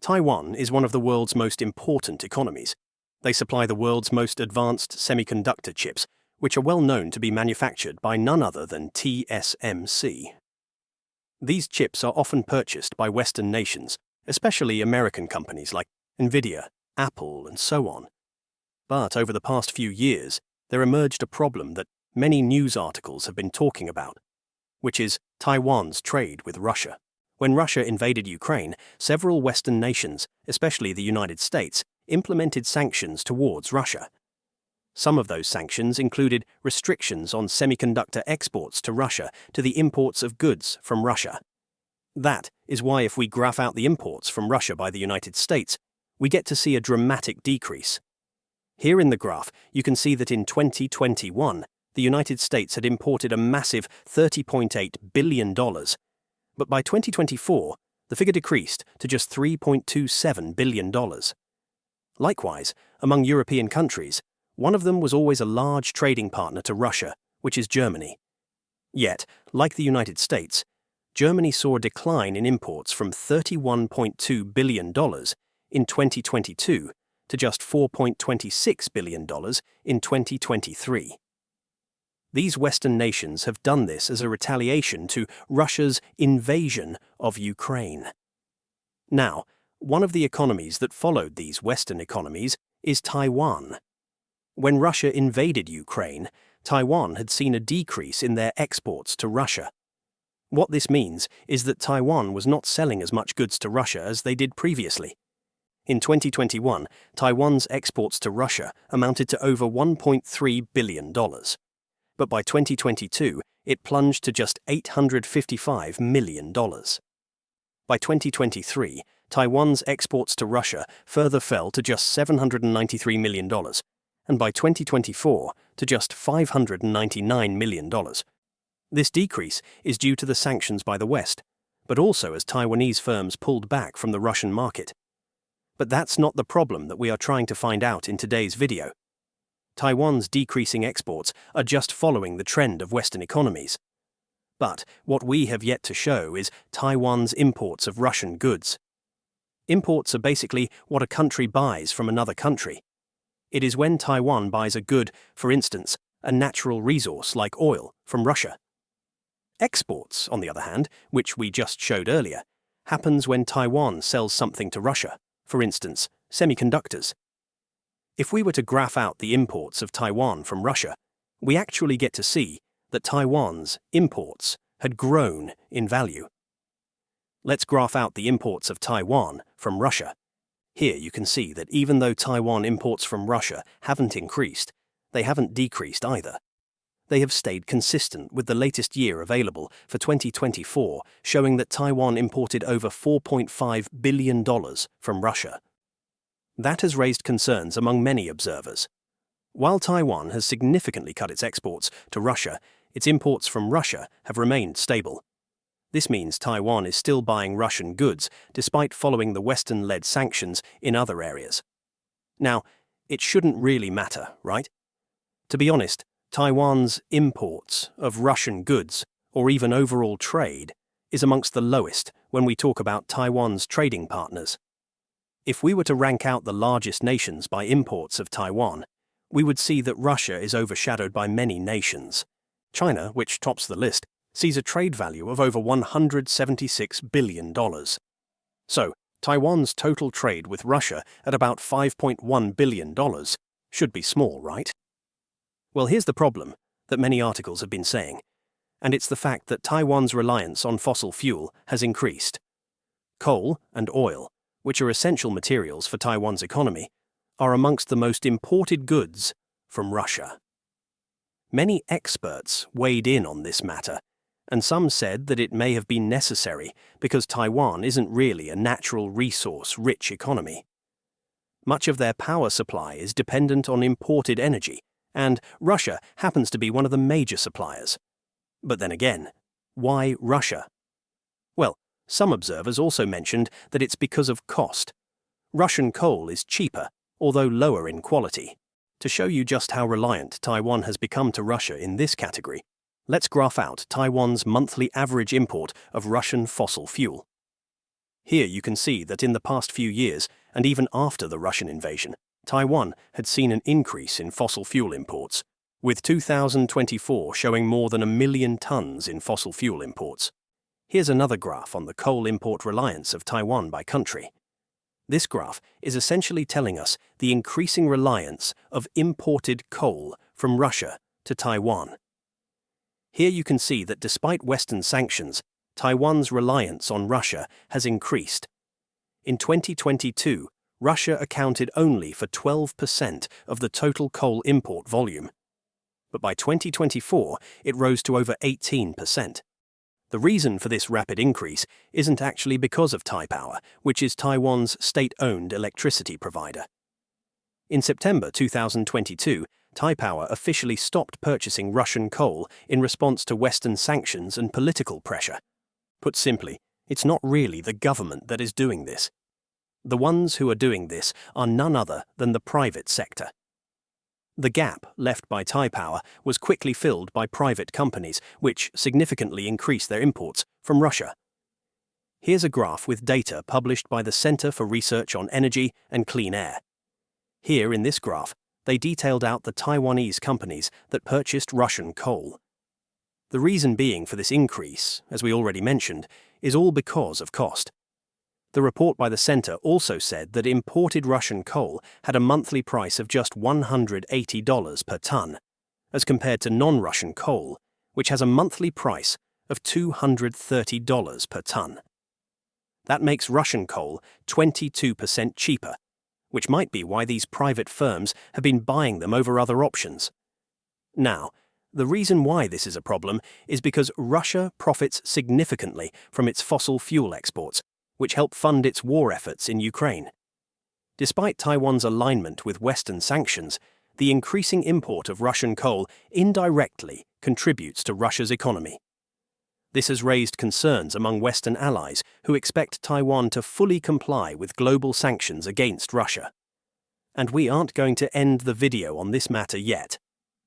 Taiwan is one of the world's most important economies. They supply the world's most advanced semiconductor chips, which are well known to be manufactured by none other than TSMC. These chips are often purchased by Western nations, especially American companies like Nvidia, Apple, and so on. But over the past few years, there emerged a problem that many news articles have been talking about, which is Taiwan's trade with Russia. When Russia invaded Ukraine, several Western nations, especially the United States, implemented sanctions towards Russia. Some of those sanctions included restrictions on semiconductor exports to Russia to the imports of goods from Russia. That is why if we graph out the imports from Russia by the United States, we get to see a dramatic decrease. Here in the graph, you can see that in 2021, the United States had imported a massive $30.8 billion. But by 2024, the figure decreased to just $3.27 billion. Likewise, among European countries, one of them was always a large trading partner to Russia, which is Germany. Yet, like the United States, Germany saw a decline in imports from $31.2 billion in 2022 to just $4.26 billion in 2023. These Western nations have done this as a retaliation to Russia's invasion of Ukraine. Now, one of the economies that followed these Western economies is Taiwan. When Russia invaded Ukraine, Taiwan had seen a decrease in their exports to Russia. What this means is that Taiwan was not selling as much goods to Russia as they did previously. In 2021, Taiwan's exports to Russia amounted to over $1.3 billion. But by 2022, it plunged to just $855 million. By 2023, Taiwan's exports to Russia further fell to just $793 million, and by 2024 to just $599 million. This decrease is due to the sanctions by the West, but also as Taiwanese firms pulled back from the Russian market. But that's not the problem that we are trying to find out in today's video. Taiwan's decreasing exports are just following the trend of Western economies. But what we have yet to show is Taiwan's imports of Russian goods. Imports are basically what a country buys from another country. It is when Taiwan buys a good, for instance, a natural resource like oil from Russia. Exports, on the other hand, which we just showed earlier, happens when Taiwan sells something to Russia, for instance, semiconductors. If we were to graph out the imports of Taiwan from Russia, we actually get to see that Taiwan's imports had grown in value. Let's graph out the imports of Taiwan from Russia. Here you can see that even though Taiwan imports from Russia haven't increased, they haven't decreased either. They have stayed consistent with the latest year available for 2024, showing that Taiwan imported over $4.5 billion from Russia. That has raised concerns among many observers. While Taiwan has significantly cut its exports to Russia, its imports from Russia have remained stable. This means Taiwan is still buying Russian goods despite following the Western-led sanctions in other areas. Now, it shouldn't really matter, right? To be honest, Taiwan's imports of Russian goods, or even overall trade, is amongst the lowest when we talk about Taiwan's trading partners. If we were to rank out the largest nations by imports of Taiwan, we would see that Russia is overshadowed by many nations. China, which tops the list, sees a trade value of over $176 billion. So, Taiwan's total trade with Russia at about $5.1 billion should be small, right? Well, here's the problem that many articles have been saying, and it's the fact that Taiwan's reliance on fossil fuel has increased. Coal and oil, which are essential materials for Taiwan's economy, are amongst the most imported goods from Russia. Many experts weighed in on this matter, and some said that it may have been necessary because Taiwan isn't really a natural resource-rich economy. Much of their power supply is dependent on imported energy, and Russia happens to be one of the major suppliers. But then again, why Russia? Well, some observers also mentioned that it's because of cost. Russian coal is cheaper, although lower in quality. To show you just how reliant Taiwan has become to Russia in this category, let's graph out Taiwan's monthly average import of Russian fossil fuel. Here you can see that in the past few years, and even after the Russian invasion, Taiwan had seen an increase in fossil fuel imports, with 2024 showing more than 1 million tons in fossil fuel imports. Here's another graph on the coal import reliance of Taiwan by country. This graph is essentially telling us the increasing reliance of imported coal from Russia to Taiwan. Here you can see that despite Western sanctions, Taiwan's reliance on Russia has increased. In 2022, Russia accounted only for 12% of the total coal import volume. But by 2024, it rose to over 18%. The reason for this rapid increase isn't actually because of Taipower, which is Taiwan's state-owned electricity provider. In September 2022, Taipower officially stopped purchasing Russian coal in response to Western sanctions and political pressure. Put simply, it's not really the government that is doing this. The ones who are doing this are none other than the private sector. The gap left by Taipower was quickly filled by private companies, which significantly increased their imports from Russia. Here's a graph with data published by the Center for Research on Energy and Clean Air. Here in this graph, they detailed out the Taiwanese companies that purchased Russian coal. The reason being for this increase, as we already mentioned, is all because of cost. The report by the center also said that imported Russian coal had a monthly price of just $180 per ton, as compared to non-Russian coal, which has a monthly price of $230 per ton. That makes Russian coal 22% cheaper, which might be why these private firms have been buying them over other options. Now, the reason why this is a problem is because Russia profits significantly from its fossil fuel exports, which help fund its war efforts in Ukraine. Despite Taiwan's alignment with Western sanctions, the increasing import of Russian coal indirectly contributes to Russia's economy. This has raised concerns among Western allies who expect Taiwan to fully comply with global sanctions against Russia. And we aren't going to end the video on this matter yet.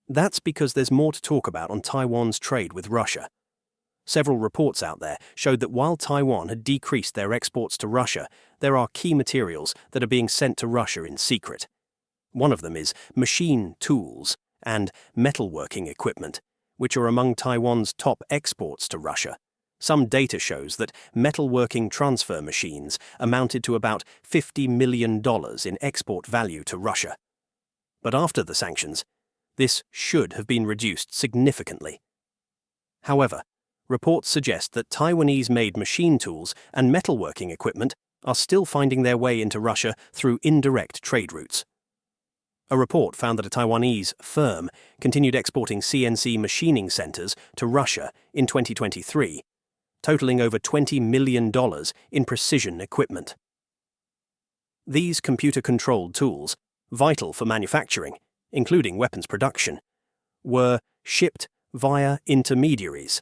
That's because there's more to talk about on Taiwan's trade with Russia. Several reports out there showed that while Taiwan had decreased their exports to Russia, there are key materials that are being sent to Russia in secret. One of them is machine tools and metalworking equipment, which are among Taiwan's top exports to Russia. Some data shows that metalworking transfer machines amounted to about $50 million in export value to Russia. But after the sanctions, this should have been reduced significantly. However, reports suggest that Taiwanese-made machine tools and metalworking equipment are still finding their way into Russia through indirect trade routes. A report found that a Taiwanese firm continued exporting CNC machining centers to Russia in 2023, totaling over $20 million in precision equipment. These computer-controlled tools, vital for manufacturing, including weapons production, were shipped via intermediaries.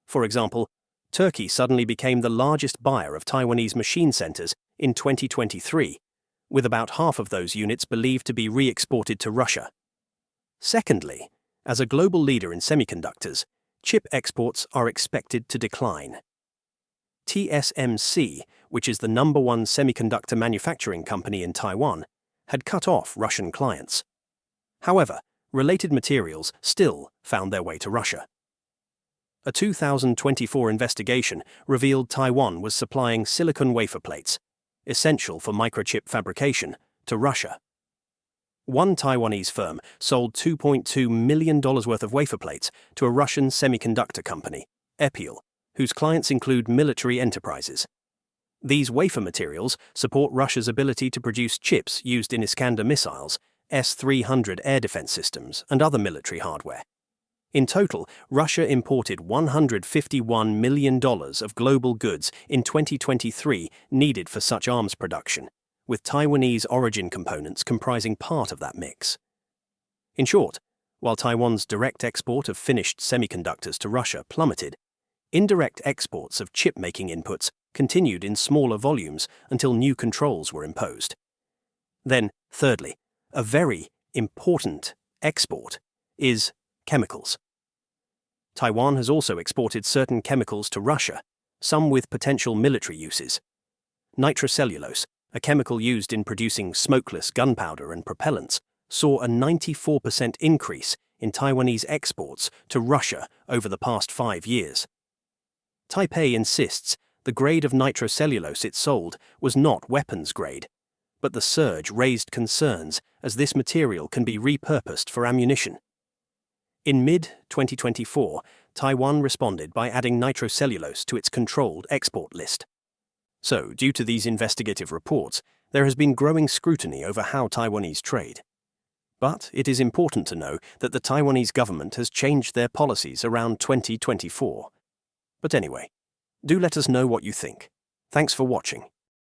For example, Turkey suddenly became the largest buyer of Taiwanese machine centers in 2023, with about half of those units believed to be re-exported to Russia. Secondly, as a global leader in semiconductors, chip exports are expected to decline. TSMC, which is the #1 semiconductor manufacturing company in Taiwan, had cut off Russian clients. However, related materials still found their way to Russia. A 2024 investigation revealed Taiwan was supplying silicon wafer plates, essential for microchip fabrication, to Russia. One Taiwanese firm sold $2.2 million worth of wafer plates to a Russian semiconductor company, Epiel, whose clients include military enterprises. These wafer materials support Russia's ability to produce chips used in Iskander missiles, S-300 air defense systems, and other military hardware. In total, Russia imported $151 million of global goods in 2023 needed for such arms production, with Taiwanese origin components comprising part of that mix. In short, while Taiwan's direct export of finished semiconductors to Russia plummeted, indirect exports of chip-making inputs continued in smaller volumes until new controls were imposed. Then, thirdly, a very important export is chemicals. Taiwan has also exported certain chemicals to Russia, some with potential military uses. Nitrocellulose, a chemical used in producing smokeless gunpowder and propellants, saw a 94% increase in Taiwanese exports to Russia over the past 5 years. Taipei insists the grade of nitrocellulose it sold was not weapons grade, but the surge raised concerns as this material can be repurposed for ammunition. In mid-2024, Taiwan responded by adding nitrocellulose to its controlled export list. So, due to these investigative reports, there has been growing scrutiny over how Taiwanese trade. But it is important to know that the Taiwanese government has changed their policies around 2024. But anyway, do let us know what you think. Thanks for watching.